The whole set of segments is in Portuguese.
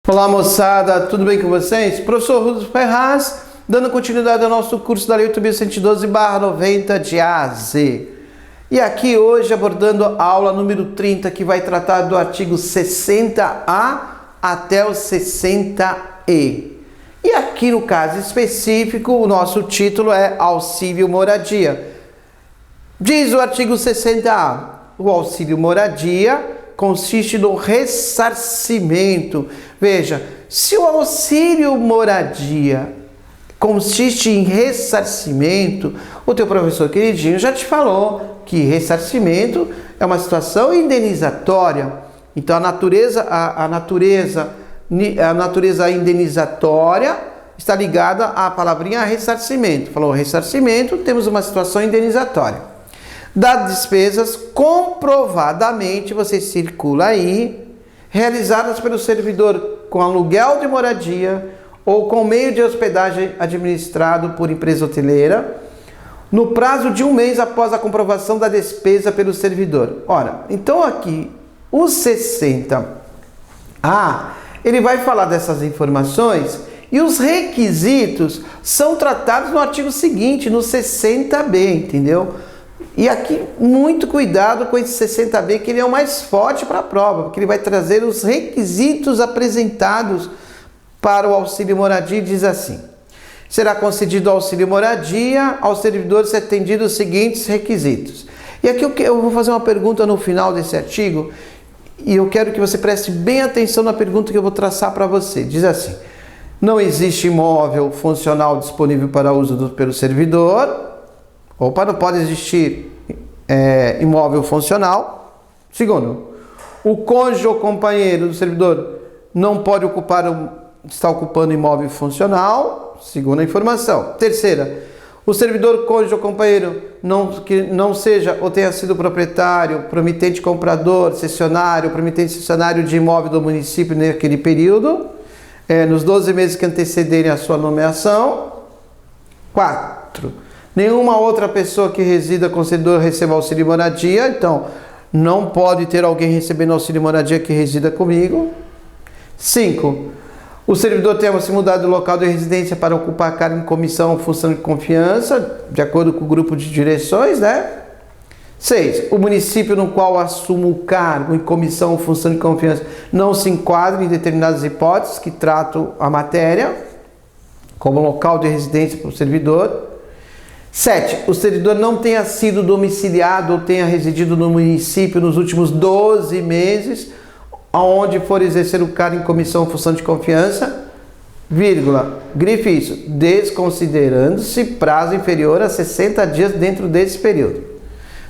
Olá moçada, tudo bem com vocês? Professor Rudo Ferraz, dando continuidade ao nosso curso da Lei 8.112/90 de A a Z. E aqui hoje abordando a aula número 30, que vai tratar do artigo 60A até o 60E. E aqui no caso específico, o nosso título é Auxílio Moradia. Diz o artigo 60A, o auxílio moradia consiste no ressarcimento. Veja, se o auxílio moradia consiste em ressarcimento, o teu professor queridinho já te falou que ressarcimento é uma situação indenizatória. Então a natureza indenizatória está ligada à palavrinha ressarcimento. Falou ressarcimento, temos uma situação indenizatória. Das despesas comprovadamente, você circula aí, realizadas pelo servidor com aluguel de moradia ou com meio de hospedagem administrado por empresa hoteleira, no prazo de 1 mês após a comprovação da despesa pelo servidor. Ora, então aqui, o 60A, ele vai falar dessas informações e os requisitos são tratados no artigo seguinte, no 60B, entendeu? E aqui, muito cuidado com esse 60B, que ele é o mais forte para a prova, porque ele vai trazer os requisitos apresentados para o auxílio moradia e diz assim: será concedido auxílio moradia ao servidor se atendido os seguintes requisitos. E aqui eu vou fazer uma pergunta no final desse artigo, e eu quero que você preste bem atenção na pergunta que eu vou traçar para você. Diz assim: não existe imóvel funcional disponível para uso pelo servidor. Opa, não pode existir imóvel funcional. Segundo, o cônjuge ou companheiro do servidor não pode estar ocupando imóvel funcional. Segunda informação. Terceira, o servidor, cônjuge ou companheiro que não seja ou tenha sido proprietário, promitente comprador, cessionário, promitente cessionário de imóvel do município naquele período, nos 12 meses que antecederem a sua nomeação. 4. Nenhuma outra pessoa que resida com o servidor receba auxílio moradia. Então, não pode ter alguém recebendo auxílio moradia que resida comigo. 5. O servidor tenha se mudado do local de residência para ocupar cargo em comissão ou função de confiança, de acordo com o grupo de direções, né? 6. O município no qual assuma o cargo em comissão ou função de confiança não se enquadra em determinadas hipóteses que tratam a matéria, como local de residência para o servidor. 7. O servidor não tenha sido domiciliado ou tenha residido no município nos últimos 12 meses, aonde for exercer o cargo em comissão ou função de confiança, vírgula, grife isso, desconsiderando-se prazo inferior a 60 dias dentro desse período.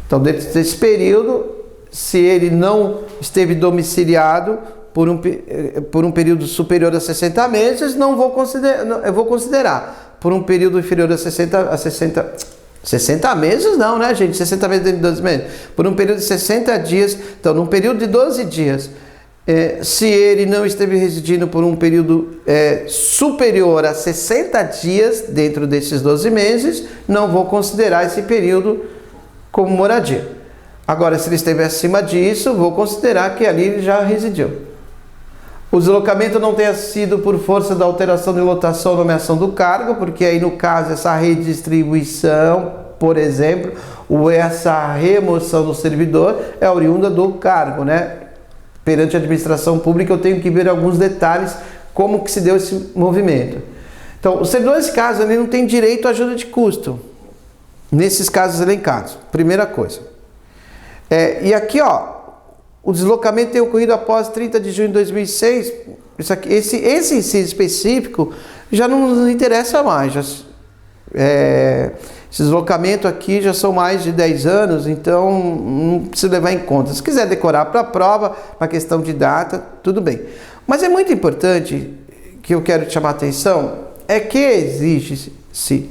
Então, dentro desse período, se ele não esteve domiciliado por um período superior a 60 meses, eu vou considerar. Por um período inferior a 60 meses não, né, gente? 60 meses dentro de 12 meses. Por um período de 60 dias, então, num período de 12 dias, se ele não esteve residindo por um período superior a 60 dias dentro desses 12 meses, não vou considerar esse período como moradia. Agora, se ele esteve acima disso, vou considerar que ali ele já residiu. O deslocamento não tenha sido por força da alteração de lotação ou nomeação do cargo, porque aí no caso essa redistribuição, por exemplo, ou essa remoção do servidor é oriunda do cargo, né? Perante a administração pública eu tenho que ver alguns detalhes como que se deu esse movimento. Então, o servidor nesse caso ele não tem direito à ajuda de custo, nesses casos elencados, primeira coisa. E aqui, ó, o deslocamento tem ocorrido após 30 de junho de 2006. Esse inciso específico já não nos interessa mais. Esse deslocamento aqui já são mais de 10 anos, então não precisa levar em conta. Se quiser decorar para a prova, para questão de data, tudo bem. Mas é muito importante, que eu quero te chamar a atenção, é que exige-se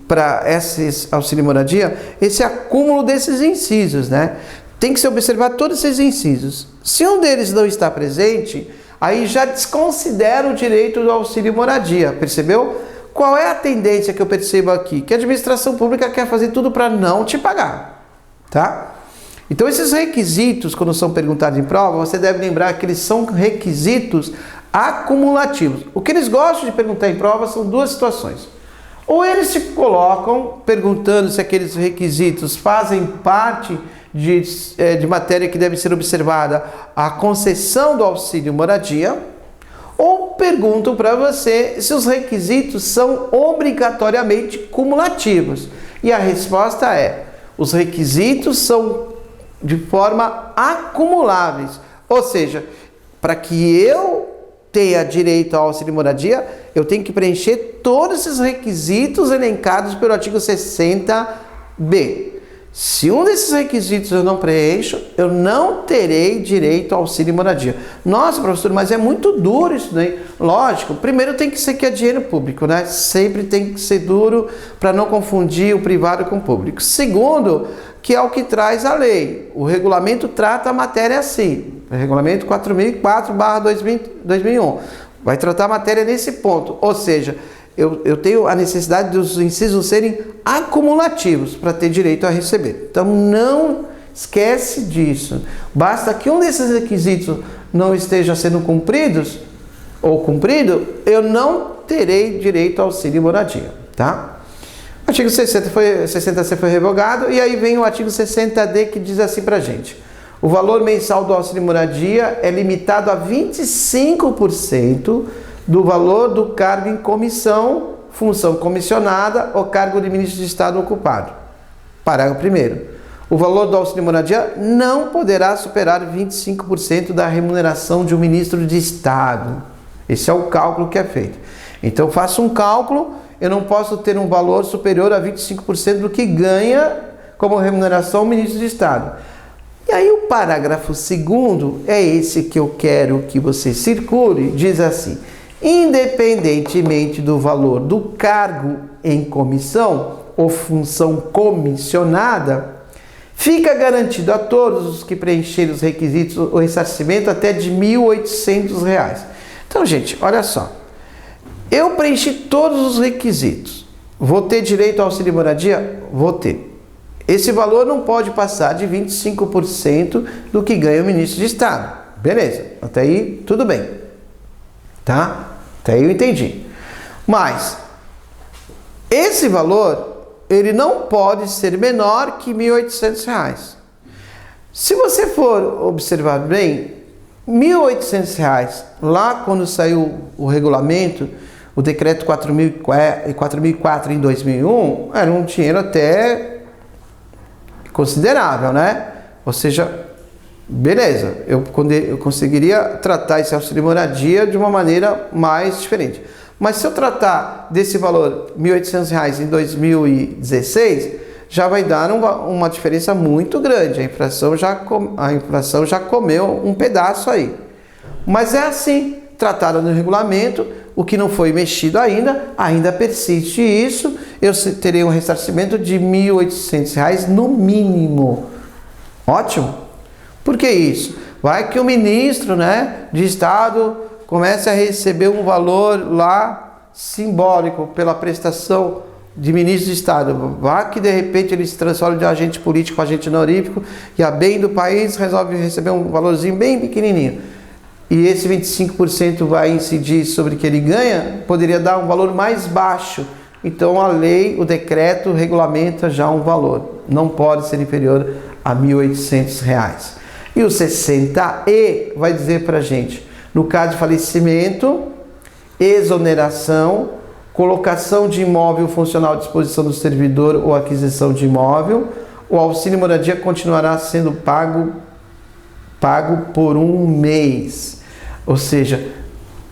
para esses auxílio moradia esse acúmulo desses incisos, né? Tem que se observar todos esses incisos. Se um deles não está presente, aí já desconsidera o direito do auxílio moradia, percebeu? qual é a tendência que eu percebo aqui? Que a administração pública quer fazer tudo para não te pagar, tá? Então, esses requisitos, quando são perguntados em prova, você deve lembrar que eles são requisitos acumulativos. O que eles gostam de perguntar em prova são duas situações. Ou eles se colocam perguntando se aqueles requisitos fazem parte de matéria que deve ser observada a concessão do auxílio moradia, ou perguntam para você se os requisitos são obrigatoriamente cumulativos. E a resposta é: os requisitos são de forma acumuláveis. Ou seja, para que eu tenha direito ao auxílio moradia, eu tenho que preencher todos esses requisitos elencados pelo artigo 60B. Se um desses requisitos eu não preencho, eu não terei direito ao auxílio moradia. Nossa, professor, mas é muito duro isso daí. Lógico, primeiro tem que ser que é dinheiro público, né? Sempre tem que ser duro para não confundir o privado com o público. Segundo, que é o que traz a lei. O regulamento trata a matéria assim. O regulamento 4004/2001. Vai tratar a matéria nesse ponto. Ou seja, eu tenho a necessidade dos incisos serem acumulativos para ter direito a receber. Então, não esquece disso. Basta que um desses requisitos não esteja sendo cumpridos ou cumprido, eu não terei direito ao auxílio moradia, tá? O artigo 60C foi revogado e aí vem o artigo 60D que diz assim pra gente: o valor mensal do auxílio moradia é limitado a 25% do valor do cargo em comissão, função comissionada ou cargo de ministro de Estado ocupado. Parágrafo 1º. O valor do auxílio moradia não poderá superar 25% da remuneração de um ministro de Estado. Esse é o cálculo que é feito. Então, faço um cálculo, eu não posso ter um valor superior a 25% do que ganha como remuneração o ministro de Estado. E aí o parágrafo 2º é esse que eu quero que você circule, diz assim: independentemente do valor do cargo em comissão ou função comissionada, fica garantido a todos os que preencherem os requisitos o ressarcimento até de R$ 1.800. Então, gente, olha só. Eu preenchi todos os requisitos. Vou ter direito ao auxílio moradia? Vou ter. Esse valor não pode passar de 25% do que ganha o ministro de Estado. Beleza, até aí tudo bem. Tá? Até aí eu entendi. Mas esse valor, ele não pode ser menor que R$ 1.800. Se você for observar bem, R$ 1.800, lá quando saiu o regulamento, o decreto 4.004 em 2001, era um dinheiro até considerável, né? Ou seja, beleza, eu conseguiria tratar esse auxílio moradia de uma maneira mais diferente. Mas se eu tratar desse valor R$ 1.800 em 2016, já vai dar uma diferença muito grande. A inflação já comeu um pedaço aí. Mas é assim, tratado no regulamento, o que não foi mexido ainda persiste isso, eu terei um ressarcimento de R$ 1.800 no mínimo. Ótimo. Por que isso? Vai que o ministro, né, de Estado comece a receber um valor lá simbólico pela prestação de ministro de Estado. Vai que de repente ele se transforma de agente político a agente honorífico e a bem do país resolve receber um valorzinho bem pequenininho. E esse 25% vai incidir sobre o que ele ganha, poderia dar um valor mais baixo. Então a lei, o decreto regulamenta já um valor. Não pode ser inferior a R$ 1.800. E o 60E vai dizer para a gente, no caso de falecimento, exoneração, colocação de imóvel funcional à disposição do servidor ou aquisição de imóvel, o auxílio moradia continuará sendo pago por um mês. Ou seja,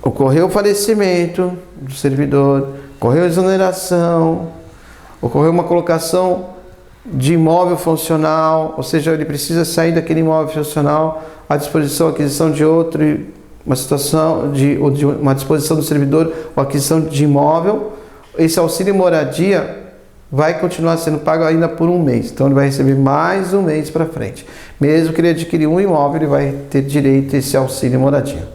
ocorreu o falecimento do servidor, ocorreu a exoneração, ocorreu uma colocação de imóvel funcional, ou seja, ele precisa sair daquele imóvel funcional à disposição, aquisição de outro, uma situação de uma disposição do servidor ou aquisição de imóvel. Esse auxílio moradia vai continuar sendo pago ainda por um mês. Então ele vai receber mais um mês para frente. Mesmo que ele adquirir um imóvel, ele vai ter direito a esse auxílio moradia.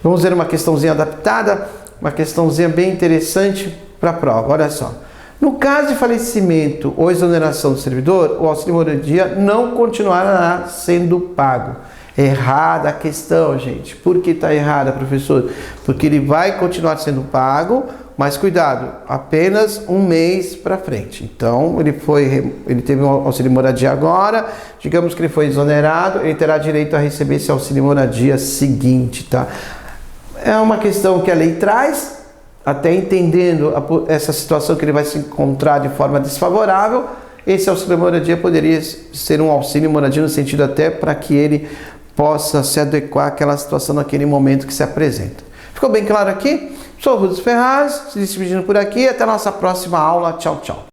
Vamos ver uma questãozinha adaptada, uma questãozinha bem interessante para a prova. Olha só. No caso de falecimento ou exoneração do servidor, o auxílio moradia não continuará sendo pago. Errada a questão, gente. Por que está errada, professor? Porque ele vai continuar sendo pago, mas cuidado, apenas um mês para frente. Então, ele teve um auxílio moradia agora, digamos que ele foi exonerado, ele terá direito a receber esse auxílio moradia seguinte, tá? É uma questão que a lei traz, até entendendo essa situação que ele vai se encontrar de forma desfavorável. Esse auxílio moradia poderia ser um auxílio moradia no sentido até para que ele possa se adequar àquela situação naquele momento que se apresenta. Ficou bem claro aqui? Sou o Rudes Ferraz, se despedindo por aqui. Até a nossa próxima aula. Tchau, tchau.